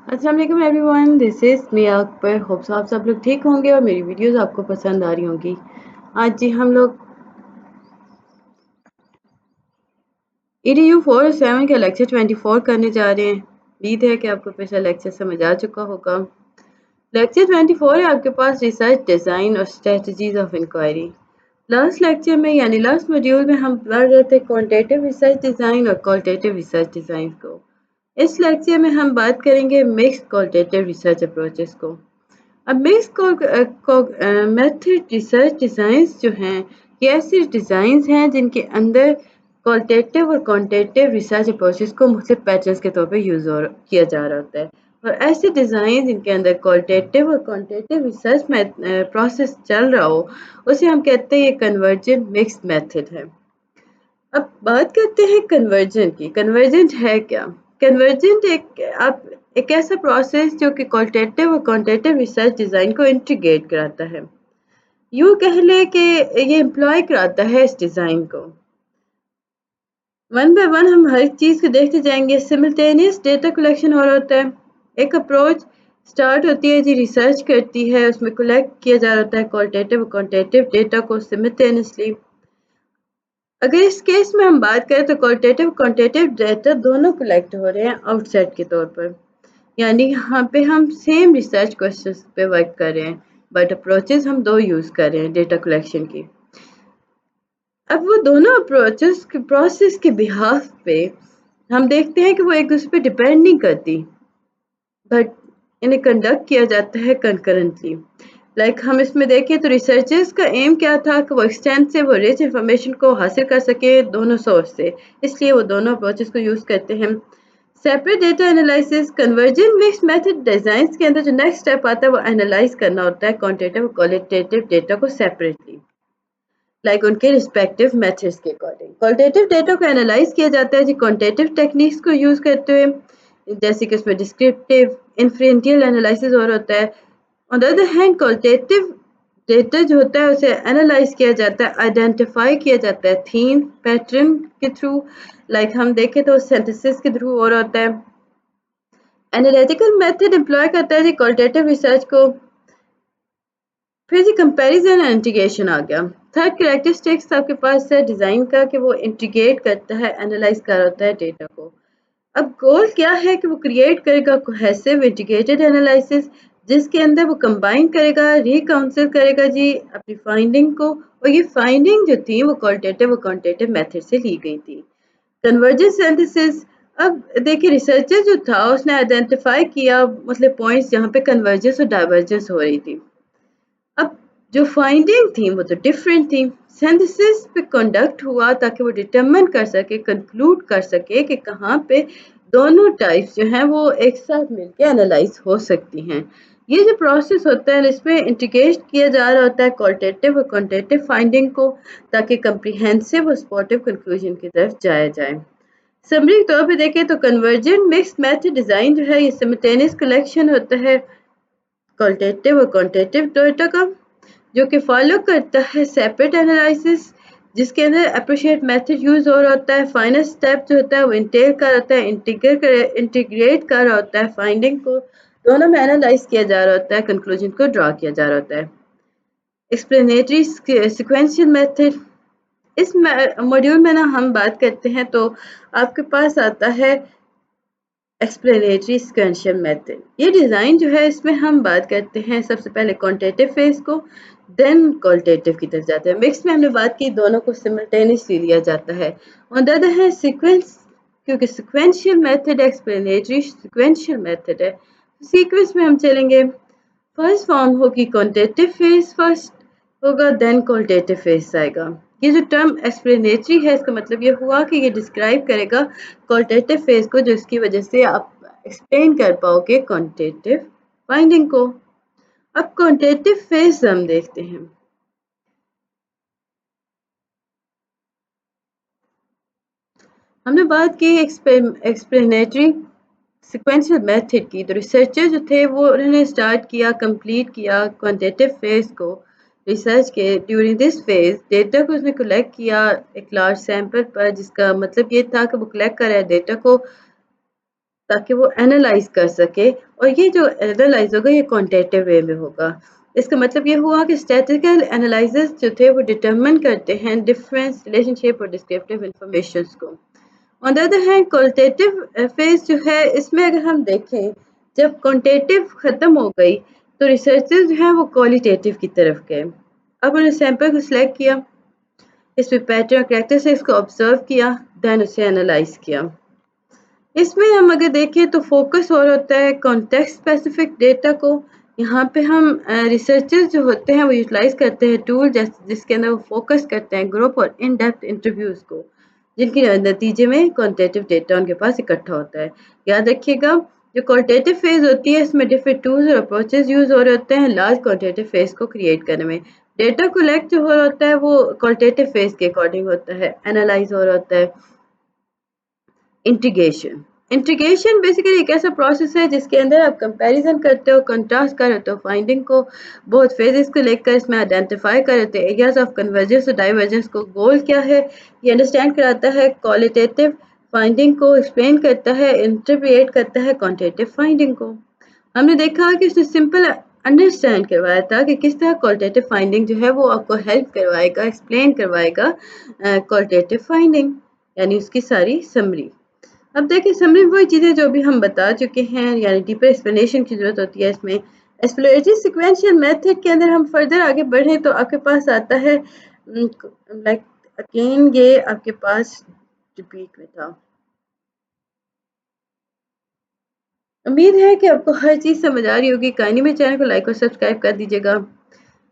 अस्सलाम वालेकुम everyone, this is Miya Akbar. Hopes आप सब लोग ठीक होंगे और मेरी वीडियोस आपको पसंद आ रही होंगी। आज जी हम लोग EDU 407 का लेक्चर 24 करने जा रहे हैं। उम्मीद है कि आपको पिछला लेक्चर समझ आ चुका होगा। लेक्चर 24 है आपके पास रिसर्च डिज़ाइन और strategies of inquiry. Last lecture में यानी लास्ट मॉड्यूल में हम पढ़ रहे थे क्वांटिटेटिव रिसर्च डिज़ाइन और क्वालिटेटिव रिसर्च डिज़ाइन को। इस लेक्चर में हम बात करेंगे मिक्स्ड क्वालिटेटिव रिसर्च अप्रोचेस को। अब मिक्स्ड मेथड रिसर्च डिज़ाइंस जो हैं ये ऐसे डिज़ाइंस हैं जिनके अंदर क्वालिटेटिव और क्वांटिटेटिव रिसर्च अप्रोचेस को मुख्तलिफ पैटर्न्स के तौर पे किया जा रहा होता है। और ऐसे डिज़ाइन जिनके अंदर क्वालिटेटिव और क्वांटिटेटिव रिसर्च प्रोसेस चल रहा हो उसे हम कहते हैं ये कन्वर्जेंट मिक्स्ड मेथड है। अब बात करते हैं कन्वर्जेंट की। कन्वर्जेंट है क्या? कन्वर्जेंट एक ऐसा प्रोसेस जो कि क्वालिटेटिव और क्वांटिटेटिव रिसर्च डिज़ाइन को इंटीग्रेट कराता है। यूँ कह लें कि ये एम्प्लॉय कराता है इस डिज़ाइन को। वन बाय वन हम हर चीज़ को देखते जाएंगे। सिमल्टेनियस डेटा कलेक्शन हो रहा होता है। एक अप्रोच स्टार्ट होती है जी, रिसर्च करती है, उसमें कलेक्ट किया जा रहा होता है क्वालिटेटिव और क्वांटिटेटिव डेटा को सिमल्टेनियसली। अगर इस केस में हम बात करें तो क्वालिटेटिव क्वांटिटेटिव डेटा दोनों कलेक्ट हो रहे हैं आउटसेट के तौर पर, यानी यहाँ पे हम सेम रिसर्च क्वेश्चंस पे वर्क कर रहे हैं बट अप्रोचेस हम दो यूज़ कर रहे हैं डेटा कलेक्शन की। अब वो दोनों अप्रोचेस के प्रोसेस के बिहाफ पे हम देखते हैं कि वो एक दूसरे पे डिपेंड नहीं करती बट इन्हें कंडक्ट किया जाता है कंकरेंटली। हम इसमें देखें तो रिसर्चर्स का एम क्या था कि वो एक्सटेंसिव और रिच इंफॉर्मेशन को हासिल कर सके दोनों सोर्स से, इसलिए वो दोनों अप्रोचेस को यूज़ करते हैं। Separate data analysis convergent mixed method designs के अंदर जो नेक्स्ट स्टेप आता है वो एनालाइज करना होता है क्वांटिटेटिव और क्वालिटेटिव डेटा को सेपरेटली, उनके रिस्पेक्टिव मेथड्स के अकॉर्डिंग। क्वालिटेटिव डेटा को एनालाइज किया जाता है जी क्वांटिटेटिव टेक्निक्स को यूज़ करते हुए, जैसे कि उसमें डिस्क्रिप्टिव इन्फ्रेंटियल एनालिसिस और होता है। On the other hand qualitative data जो होता है उसे एनालाइज किया जाता है, आइडेंटिफाई किया जाता है थीम पैटर्न के थ्रू। हम देखें तो सिंथेसिस के थ्रू और होता है। एनालिटिकल मेथड एम्प्लॉय करता है जी क्वालिटेटिव रिसर्च को। फिर जी कंपैरिजन एंड इंटीग्रेशन आ गया। थर्ड कैरेक्टरिस्टिक्स आपके पास है डिज़ाइन का कि वो इंटीग्रेट करता है, एनालाइज कर रहा होता है डेटा को। अब गोल क्या है कि वो क्रिएट करेगा कोहेसिव इंटीग्रेटेड एनालिसिस जिसके अंदर वो कंबाइन करेगा, रिकाउंसिल करेगा जी अपनी फाइंडिंग को, और ये फाइंडिंग जो थी वो क्वालिटेटिव और क्वांटिटेटिव मेथड से ली गई थी। कन्वर्जेंस सिंथेसिस, अब देखिए रिसर्चर जो था उसने आइडेंटिफाई किया पॉइंट्स जहाँ पे कन्वर्जेंस और डाइवर्जेंस हो रही थी। अब जो फाइंडिंग थी वो तो डिफरेंट थी। सिंथेसिस पे कंडक्ट हुआ ताकि वो डिटरमिन कर सके, कंक्लूड कर सके कि कहाँ पे दोनों टाइप्स जो हैं वो एक साथ मिलके एनालाइज हो सकती हैं। ये जो प्रोसेस होता है इसमें इंटीग्रेट किया जा रहा होता है क्वालिटेटिव और क्वांटिटेटिव फाइंडिंग को ताकि कंप्रिहेंसिव और सपोर्टिव कंक्लूजन की तरफ जाया जाए। समरी के तौर पे देखें तो कन्वर्जेंट मिक्स्ड मेथड डिज़ाइन जो है ये सिमल्टेनियस कलेक्शन होता है क्वालिटेटिव और क्वांटिटेटिव डेटा का, जो कि फॉलो करता है सेपरेट एनालिसिस जिसके अंदर एप्रोप्रिएट मेथड यूज हो रहा होता है। फाइनल स्टेप जो होता है वो इंटेल कर होता है, इंटीग्रेट कर रहा होता है फाइंडिंग को, दोनों में एनालाइज किया जा रहा होता है, कंक्लूजन को ड्रा किया जा रहा होता है। एक्सप्लेनेटरी सिक्वेंशियल मेथड, इस मॉड्यूल में ना हम बात करते हैं तो आपके पास आता है एक्सप्लेनेटरी सिक्वेंशियल मेथड। ये डिज़ाइन जो है इसमें हम बात करते हैं सबसे पहले क्वांटिटेटिव फेज को, देन क्वालिटेटिव की तरफ जाते हैं। मिक्स में हमने बात की दोनों को सिमल्टेनियसली लिया जाता है। ऑन द अदर है सीक्वेंस, क्योंकि sequential method explanatory sequential method है, सीक्वेंस में हम चलेंगे। फर्स्ट फॉर्म होगी क्वांटिटेटिव फेज फर्स्ट होगा, देन क्वालिटेटिव फेज आएगा। ये जो टर्म एक्सप्लेनेटरी है इसका मतलब ये हुआ कि ये डिस्क्राइब करेगा क्वालिटेटिव फेज को, जिसकी वजह से आप एक्सप्लेन कर पाओगे क्वांटिटेटिव फाइंडिंग को। अब क्वांटिटेटिव फेज हम देखते हैं। हमने बात की एक्सप्लेनेटरी सिक्वेंशियल मेथड की, तो रिसर्चर जो थे वो उन्होंने स्टार्ट किया, कंप्लीट किया क्वांटिटेटिव फेज को। रिसर्च के ड्यूरिंग दिस फेज डेटा को उसने कलेक्ट किया एक लार्ज सैंपल पर, जिसका मतलब ये था कि वो कलेक्ट कर रहा है डेटा को ताकि वो एनालाइज कर सके, और ये जो एनालाइज होगा ये क्वांटिटेटिव वे में होगा। इसका मतलब ये हुआ कि स्टैटिस्टिकल एनालिसिस जो थे वो डिटरमिन करते हैं डिफरेंस, रिलेशनशिप और डिस्क्रिप्टिव इंफॉर्मेशन को। On the other hand qualitative phase जो है, इसमें अगर हम देखें, जब क्वांटिटेटिव खत्म हो गई तो रिसर्चर्स जो हैं वो क्वालिटेटिव की तरफ गए। अब उन्होंने सैंपल को सिलेक्ट किया, इसमें पैटर्न और कैरेक्टरिस्टिक्स को ऑब्जर्व किया, देन उसे एनालाइज किया। इसमें हम अगर देखें तो फोकस और होता है कॉन्टेक्स्ट स्पेसिफिक डेटा को। यहाँ पे हम रिसर्चर्स जो होते हैं वो यूटिलाइज करते हैं टूल जिसके अंदर वो फोकस करते हैं ग्रुप और इन डेप्थ इंटरव्यूज को, जिनके नतीजे में क्वांटिटेटिव डेटा उनके पास इकट्ठा होता है। याद रखिएगा, जो क्वालिटेटिव फेज होती है इसमें डिफरेंट टूल्स और अप्रोचेज यूज हो रहे होते हैं लार्ज क्वांटिटेटिव फेज को क्रिएट करने में। डेटा कलेक्ट जो हो रहा होता है वो क्वालिटेटिव फेज के अकॉर्डिंग होता है, एनालाइज हो रहा होता है। इंटीग्रेशन, इंटीग्रेशन बेसिकली एक ऐसा प्रोसेस है जिसके अंदर आप कंपैरिजन करते हो, कंट्रास्ट कर रहे हो फाइंडिंग को, बहुत फेजेस को लेकर इसमें आइडेंटिफाई कर रहे हो एरियाज ऑफ कन्वर्जेंस और डाइवर्जेंस को। गोल क्या है, ये अंडरस्टैंड कराता है क्वालिटेटिव फाइंडिंग को, एक्सप्लेन करता है, इंटरप्रिएट करता है क्वांटिटेटिव फाइंडिंग को। हमने देखा कि उसने सिंपल अंडरस्टैंड करवाया था कि किस तरह क्वालिटेटिव फाइंडिंग जो है वो आपको हेल्प करवाएगा, एक्सप्लेन करवाएगा क्वालिटेटिव फाइंडिंग, यानी उसकी सारी समरी। अब देखिए समरी वही चीज़ें जो अभी हम बता चुके हैं, यानी डीपर एक्सप्लेनेशन की ज़रूरत होती है इसमें। एक्सप्लोरेटरी सिक्वेंशियल मेथड के अंदर हम फर्दर आगे बढ़ें तो आपके पास आता है लाइक अगेन ये आपके पास रिपीट में था। उम्मीद है कि आपको हर चीज़ समझ आ रही होगी। काइंडली मेरे चैनल को लाइक और सब्सक्राइब कर दीजिएगा।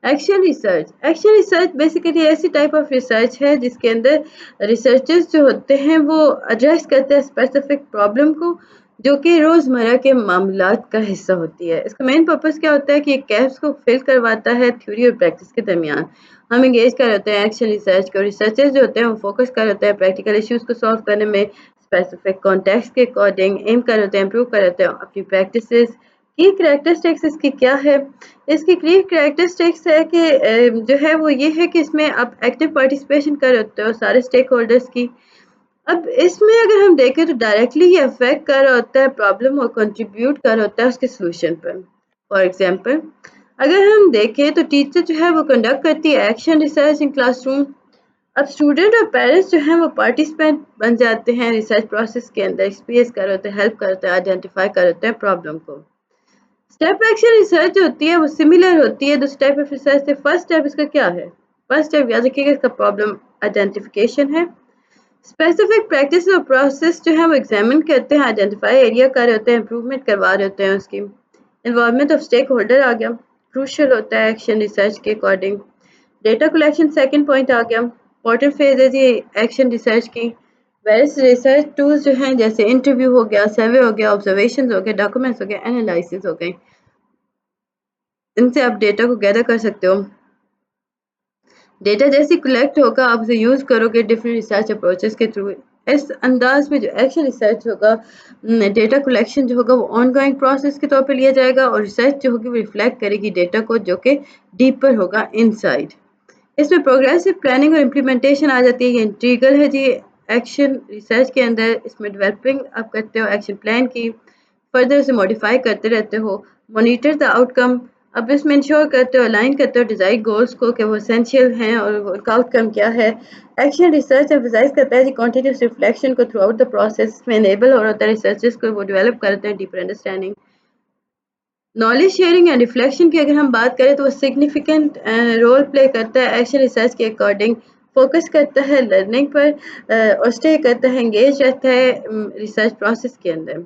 Action research, action research basically ऐसी टाइप ऑफ रिसर्च है जिसके अंदर रिसर्चर्स जो होते हैं वो एड्रेस करते हैं स्पेसिफिक प्रॉब्लम को, जो कि रोज़मर्रा के मामलात का हिस्सा होती है। इसका मेन पर्पस क्या होता है कि गैप्स को फिल करवाता है थ्योरी और प्रैक्टिस के दरमियान। हम इंगेज कर होते हैं एक्शन रिसर्च को। रिसर्चर्स जो होते हैं वो फोकस कर होते हैं प्रैक्टिकल इश्यूज को सॉल्व करने में, स्पेसिफिक कॉन्टेक्स्ट के अकॉर्डिंग एम कर होते हैं, इम्प्रूव कर होते हैं अपनी प्रैक्टिसेस की। कैरेक्टरिस्टिक्स इसकी क्या है, इसकी की कैरेक्टरिस्टिक्स है कि जो है वो ये है कि इसमें आप एक्टिव पार्टिसिपेशन कर होते हो सारे स्टेक होल्डर्स की। अब इसमें अगर हम देखें तो डायरेक्टली ये अफेक्ट कर रहा होता है प्रॉब्लम और कंट्रीब्यूट कर होता है उसके सोल्यूशन पर। फॉर एग्जांपल अगर हम देखें तो टीचर जो है वो कंडक्ट करती है एक्शन रिसर्च इन क्लासरूम। अब स्टूडेंट और पेरेंट्स जो हैं वो पार्टिसिपेंट बन जाते हैं रिसर्च प्रोसेस के अंदर, एक्सपीरियंस कर होते हैं, हेल्प करते हैं, आइडेंटिफाई कर होते हैं प्रॉब्लम को। स्टेप एक्शन रिसर्च जो होती है वो सिमिलर होती है दूसरे टाइप ऑफ रिसर्च से। फर्स्ट स्टेप इसका क्या है, फर्स्ट स्टेप याद रखिएगा इसका प्रॉब्लम आइडेंटिफिकेशन है। स्पेसिफिक प्रैक्टिस और प्रोसेस जो है वो एग्जामिन करते हैं, आइडेंटिफाई एरिया कर रहे होते हैं, इंप्रूवमेंट करवा रहे होते हैं उसकी। इन्वॉल्वमेंट ऑफ स्टेक होल्डर आ गया, क्रूशियल होता है एक्शन रिसर्च के according. Data collection second point आ गया, इंपॉर्टेंट फेज है जी एक्शन रिसर्च की। वेरियस रिसर्च टूल्स जो हैं जैसे इंटरव्यू हो गया, सर्वे हो गया, ऑब्जर्वेशन हो गए, डॉक्यूमेंट्स हो गए, एनालिसिस हो गए, इनसे आप डेटा को गैदर कर सकते हो। डेटा जैसे कलेक्ट होगा आप उसे यूज़ करोगे डिफरेंट रिसर्च अप्रोचेस के थ्रू। इस अंदाज में जो एक्शन रिसर्च होगा, डेटा कलेक्शन जो होगा वो ऑनगोइंग प्रोसेस के तौर पे लिया जाएगा, और रिसर्च जो होगी वो रिफ्लेक्ट करेगी डेटा को जो कि डीपर होगा इनसाइड। इसमें प्रोग्रेसिव प्लानिंग और इम्प्लीमेंटेशन आ जाती है, ये इंटीग्रल है जी एक्शन रिसर्च के अंदर। इसमें डेवलपिंग आप करते हो एक्शन प्लान की, फर्दर उसे मॉडिफाई करते रहते हो, मॉनिटर द आउटकम। अब इसमें इंश्योर करते हो, अलाइन करते हो डिजाइन गोल्स को कि वो एसेंशियल हैं और उनका आउटकम क्या है। एक्शन रिसर्च एम्फसाइज करता है कि कॉन्टिन्यूस रिफ्लेक्शन को थ्रू आउट द प्रोसेस में इनेबल हो रहा है रिसर्चर्स को, वो डेवलप करते हैं deeper understanding. Knowledge sharing and reflection की अगर हम बात करें तो वो सिग्निफिकेंट रोल प्ले करता है एक्शन रिसर्च के अकॉर्डिंग। फोकस करता है लर्निंग पर और स्टे करता है, एंगेज रहता है रिसर्च प्रोसेस के अंदर।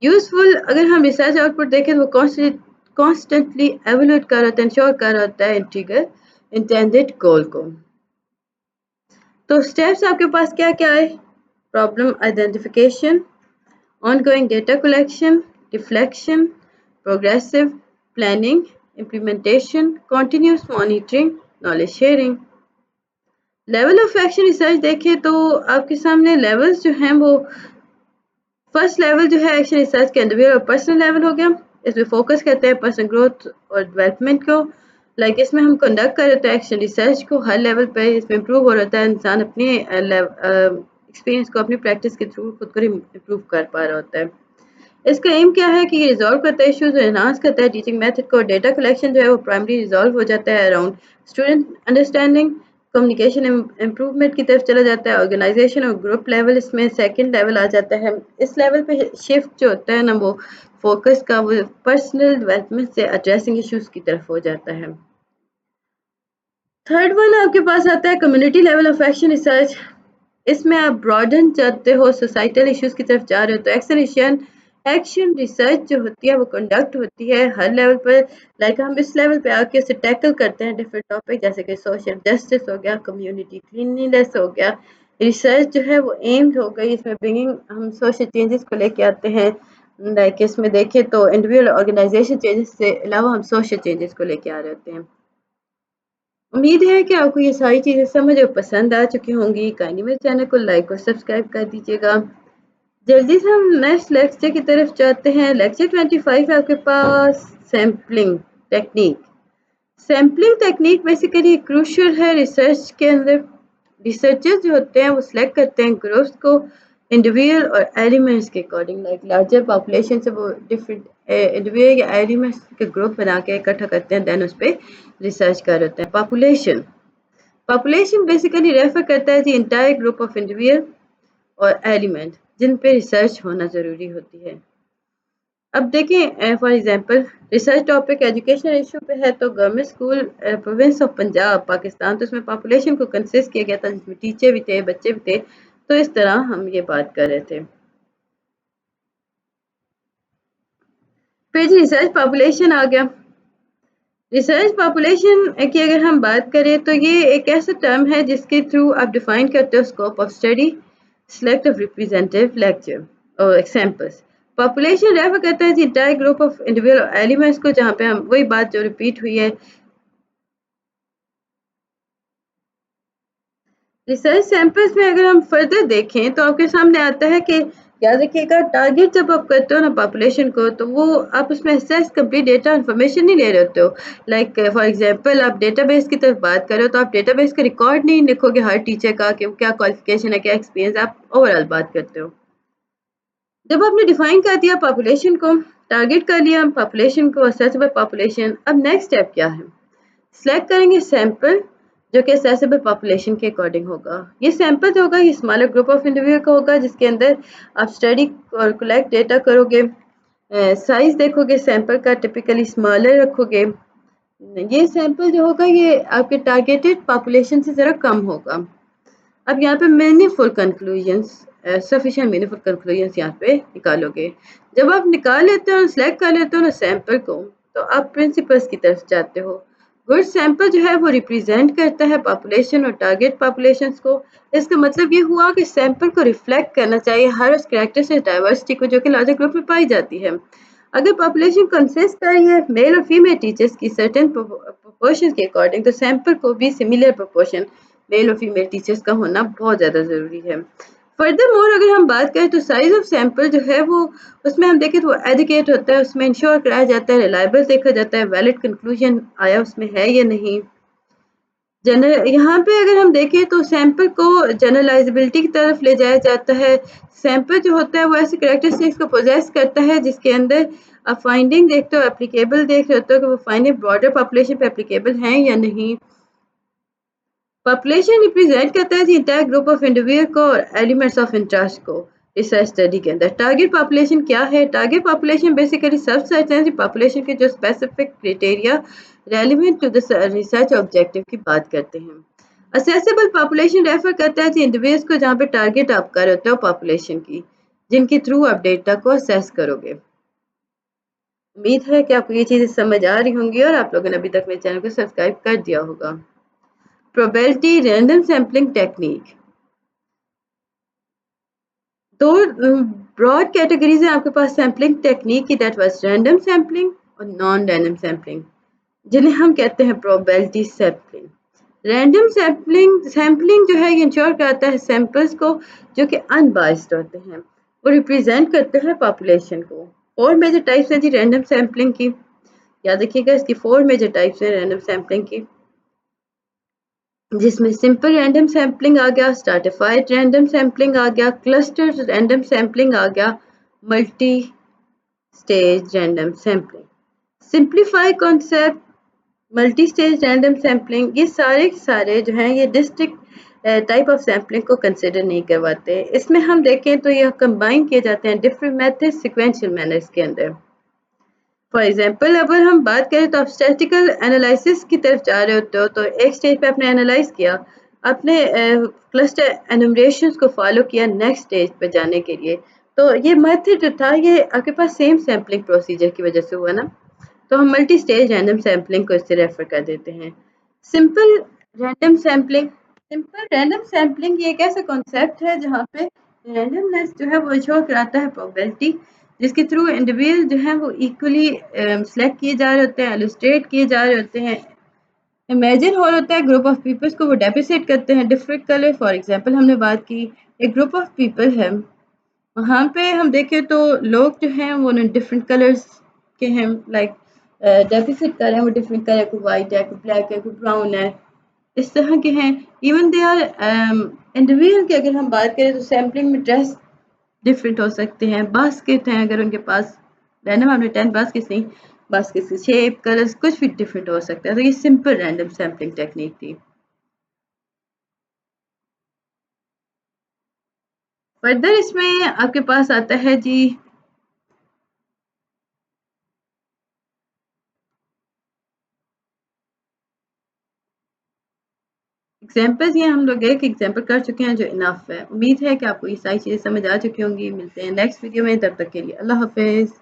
यूजफुल अगर हम रिसर्च आउटपुट देखें तो वो कॉन्स्टेंटली एवेल्यूएट कर होता है, इंश्योर कर होता है इंटीग्रल इंटेंडेड गोल को। तो स्टेप्स आपके पास क्या क्या है, problem identification, ongoing data collection, reflection, progressive planning, implementation, continuous monitoring, knowledge sharing। Level of action research देखें तो आपके सामने लेवल्स जो हैं वो, फर्स्ट लेवल जो है एक्शन रिसर्च के अंदर और पर्सनल लेवल हो गया। इसमें फोकस करते हैं पर्सनल ग्रोथ और डेवलपमेंट को। लाइक इसमें हम कंडक्ट कर रहे हैं एक्शन रिसर्च को हर लेवल पे, इसमें इम्प्रूव हो रहा है इंसान अपने एक्सपीरियंस को अपनी प्रैक्टिस के थ्रू खुद को इम्प्रूव कर पा रहा होता है। इसका एम क्या है कि ये रिजॉल्व करता है इश्यूज, एनहांस करता है टीचिंग मेथड को। डेटा कलेक्शन जो है वो प्राइमरी रिजॉल्व हो जाता है around student understanding, communication improvement की तरफ चला जाता है। ऑर्गेनाइजेशन और ग्रुप लेवल इसमें सेकंड लेवल आ जाता है। इस लेवल पे शिफ्ट जो होता है ना वो फोकस का वो पर्सनल डेवलपमेंट से एड्रेसिंग इश्यूज की तरफ हो जाता है। थर्ड वन आपके पास आता है community level of action research. इसमें आप ब्रॉडन चाहते हो, सोसाइटल इश्यूज की तरफ जा रहे हो, तो एक्शन रिसर्च जो होती है वो कंडक्ट होती है हर लेवल पर। लाइक हम इस लेवल पे आके उसे टैकल करते हैं डिफरेंट टॉपिक, जैसे कि सोशल जस्टिस हो गया, कम्युनिटी क्लीनलीनेस हो गया। रिसर्च जो है वो एम्ड हो गई इसमें ब्रिंगिंग, हम सोशल चेंजेस को लेके आते हैं। लाइक इसमें देखें तो इंडिविजुअल ऑर्गेनाइजेशन चेंजेस से अलावा हम सोशल चेंजेस को लेके आ रहे होते हैं। उम्मीद है कि आपको ये सारी चीज़ें समझ और पसंद आ चुकी होंगी। काइंडली मेरे चैनल को लाइक और सब्सक्राइब कर दीजिएगा। जल्दी से हम नेक्स्ट लेक्चर की तरफ जाते हैं। लेक्चर 25 है आपके पास, sampling technique. Sampling technique basically crucial है रिसर्च के अंदर। रिसर्चर्स जो होते हैं वो सिलेक्ट करते हैं ग्रुप्स को इंडिविजुअल और एलिमेंट्स के अकॉर्डिंग। लाइक लार्जर पॉपुलेशन से वो डिफरेंट इंडिविजुअल या एलिमेंट्स के ग्रुप बना के इकट्ठा करते हैं, देन उस पर रिसर्च कर रहे होते हैं। पॉपुलेशन बेसिकली रेफर करता है the entire group of individual और एलिमेंट जिन पे रिसर्च होना ज़रूरी होती है। अब देखें for example research topic education issue पे है, तो government school province of Punjab Pakistan, तो इसमें पॉपुलेशन को कंसिस्ट किया गया था जिसमें टीचर भी थे, बच्चे भी थे। तो इस तरह हम ये बात कर रहे थे। फिर रिसर्च पॉपुलेशन आ गया। रिसर्च पॉपुलेशन की अगर हम बात करें तो ये एक ऐसा टर्म है जिसके थ्रू आप डिफाइन करते हो scope of study, select of representative lecture और एग्जांपल्स। पॉपुलेशन रेफर करता है entire group of individual elements को, जहाँ पे हम वही बात जो रिपीट हुई है। रिसर्च सैंपल्स में अगर हम फर्दर देखें तो आपके सामने आता है कि याद रखिएगा टारगेट जब आप करते हो ना पॉपुलेशन को, तो वो आप उसमें एक्सेस कंप्लीट डेटा इन्फॉर्मेशन नहीं ले रहे होते हो। लाइक फॉर एग्जांपल आप डेटाबेस की तरफ बात करो तो आप डेटाबेस का रिकॉर्ड नहीं लिखोगे हर टीचर का कि क्या क्वालिफिकेशन है, क्या एक्सपीरियंस, आप ओवरऑल बात करते हो। जब आपने डिफाइन कर दिया पॉपुलेशन को, टारगेट कर लिया पॉपुलेशन को, असेसेबल पॉपुलेशन, अब नेक्स्ट स्टेप क्या है? सिलेक्ट करेंगे सैंपल जो कि असेसेबल पॉपुलेशन के अकॉर्डिंग होगा। ये सैंपल जो होगा ये स्मॉलर ग्रुप ऑफ इंडिविजुअल का होगा जिसके अंदर आप स्टडी और कलेक्ट डेटा करोगे। साइज देखोगे सैंपल का, टिपिकली स्मॉलर रखोगे। ये सैंपल जो होगा ये आपके टारगेटेड पॉपुलेशन से ज़रा कम होगा। अब यहाँ पे meaningful conclusions, sufficient meaningful conclusions यहाँ पे निकालोगे। जब आप निकाल लेते हो, सिलेक्ट कर लेते हो ना सैंपल को, तो आप प्रिंसिपल्स की तरफ जाते हो। गुड सैंपल जो है वो रिप्रेजेंट करता है पॉपुलेशन और टारगेट पॉपुलेशंस को। इसका मतलब ये हुआ कि सैंपल को रिफ्लेक्ट करना चाहिए हर उस कैरेक्टरिस्टिक डाइवर्सिटी को जो कि लार्जर ग्रुप में पाई जाती है। अगर पॉपुलेशन कंसिस्ट कर रही है मेल और फीमेल टीचर्स की सर्टेन प्रोपोर्शन के अकॉर्डिंग, तो सैंपल को भी सिमिलर प्रोपोर्शन मेल और फीमेल टीचर्स का होना बहुत ज़्यादा ज़रूरी है। फर्दर मोर अगर हम बात करें तो साइज ऑफ सैंपल जो है वो उसमें हम देखें तो वो एजुकेट होता है, उसमें इंश्योर कराया जाता है, रिलायबल देखा जाता है, वैलिड कंक्लूजन आया उसमें है या नहीं। जनरल यहाँ पे अगर हम देखें तो सैंपल को जनरलाइजेबिलिटी की तरफ ले जाया जाता है। सैंपल जो होता है वो ऐसे कैरेक्टरिस्टिक्स को पोजेस करता है जिसके अंदर आप फाइंडिंग देखते हो, एप्लीकेबल देख रहे होते हो कि वो फाइंडिंग ब्रॉडर पॉपुलेशन पे एप्लीकेबल हैं या नहीं। पॉपुलेशन रिप्रेजेंट करता है the entire group of individual को और एलिमेंट्स ऑफ इंटरेस्ट को रिसर्च स्टडी के अंदर। टारगेट पॉपुलेशन क्या है? टारगेट पॉपुलेशन बेसिकली सब सर्टेन पॉपुलेशन के जो specific criteria relevant to the research objective की बात करते हैं। असेसेबल पॉपुलेशन रेफर करता है इंडिविजुअल्स को जहाँ पे टारगेट आप कर होते हो पॉपुलेशन की, जिनके थ्रू आप डेटा को असेस करोगे। उम्मीद है कि आपको ये चीज़ें समझ आ रही होंगी और आप लोगों ने अभी तक मेरे चैनल को सब्सक्राइब कर दिया होगा। प्रोबेबिलिटी रैंडम सैम्पलिंग टेक्निक, दो ब्रॉड कैटेगरीज हैं आपके पास सैम्पलिंग टेक्निक की, दैट वाज रैंडम सैम्पलिंग और नॉन रैंडम सैम्पलिंग, जिन्हें हम कहते हैं प्रोबेबिलिटी सैम्पलिंग। रैंडम सैम्पलिंग जो है ये इंश्योर करता है सैंपल्स को जो कि अनबाइस्ड होते हैं, वो रिप्रेजेंट करते हैं पॉपुलेशन को। फोर मेजर टाइप्स हैं जी रैंडम सैम्पलिंग की, याद रखिएगा इसकी फोर मेजर टाइप्स हैं रैंडम सैम्पलिंग की। जिसमें सिंपल रैंडम सैम्पलिंग आ गया, स्ट्रैटिफाइड रैंडम सैम्पलिंग आ गया, क्लस्टर रैंडम सैम्पलिंग आ गया, multi stage random sampling. Simplify concept, multi stage random sampling, ये सारे के सारे जो हैं ये डिस्ट्रिक्ट टाइप ऑफ सैम्पलिंग को कंसिडर नहीं करवाते। इसमें हम देखें तो यह कंबाइन किए जाते हैं डिफरेंट मेथड सिक्वेंशियल मैनर्स के अंदर। फॉर एग्जांपल अगर हम बात करें तो आप स्टैटिकल एनालिसिस की तरफ जा रहे होते हो, तो एक स्टेज पे आपने एनालाइज किया, आपने क्लस्टर एनुमरेशंस को फॉलो किया नेक्स्ट स्टेज पे जाने के लिए, तो ये मेथड जो था ये आपके पास सेम सैम्पलिंग प्रोसीजर की वजह से हुआ ना, तो हम मल्टी स्टेज रैंडम सैम्पलिंग को इससे रेफर कर देते हैं। Simple random sampling, simple random sampling ये एक ऐसा कॉन्सेप्ट है जहाँ पे रैंडमनेस जो है वो शो कराता है प्रोबेबिलिटी, जिसके थ्रू इंडिविजुअल जो है वो इक्वली सेलेक्ट किए जा रहे होते हैं, एलुस्ट्रेट किए जा रहे होते हैं। इमेजिन हो रहा होता है ग्रुप ऑफ पीपल्स को वो डेप्रिसिएट करते हैं डिफरेंट कलर। फॉर एग्जांपल हमने बात की एक ग्रुप ऑफ पीपल है, वहाँ पे हम देखें तो लोग जो हैं वो डिफरेंट कलर्स के हैं, लाइक डेफिसिट कर रहे हैं वो डिफरेंट कलर, कोई वाइट है, कोई ब्लैक है, कोई ब्राउन है, इस तरह के हैं। इवन दे आर इंडिविजुअल की अगर हम बात करें तो सैम्पलिंग में ड्रेस डिफरेंट हो सकते हैं, बास्केट हैं अगर उनके पास, रैंडम हमने 10 बास्केट्स नहीं, बास्केट्स की शेप कलर्स कुछ भी डिफरेंट हो सकता है। तो ये सिंपल रैंडम सैम्पलिंग टेक्निक थी। फर्दर इसमें आपके पास आता है जी एग्जाम्पल्स। ये हम लोग एक एग्जाम्पल कर चुके हैं जो इनफ है। उम्मीद है कि आपको ये सारी चीज़ें समझ आ चुकी होंगी। मिलते हैं नेक्स्ट वीडियो में, तब तक के लिए अल्लाह हाफिज़।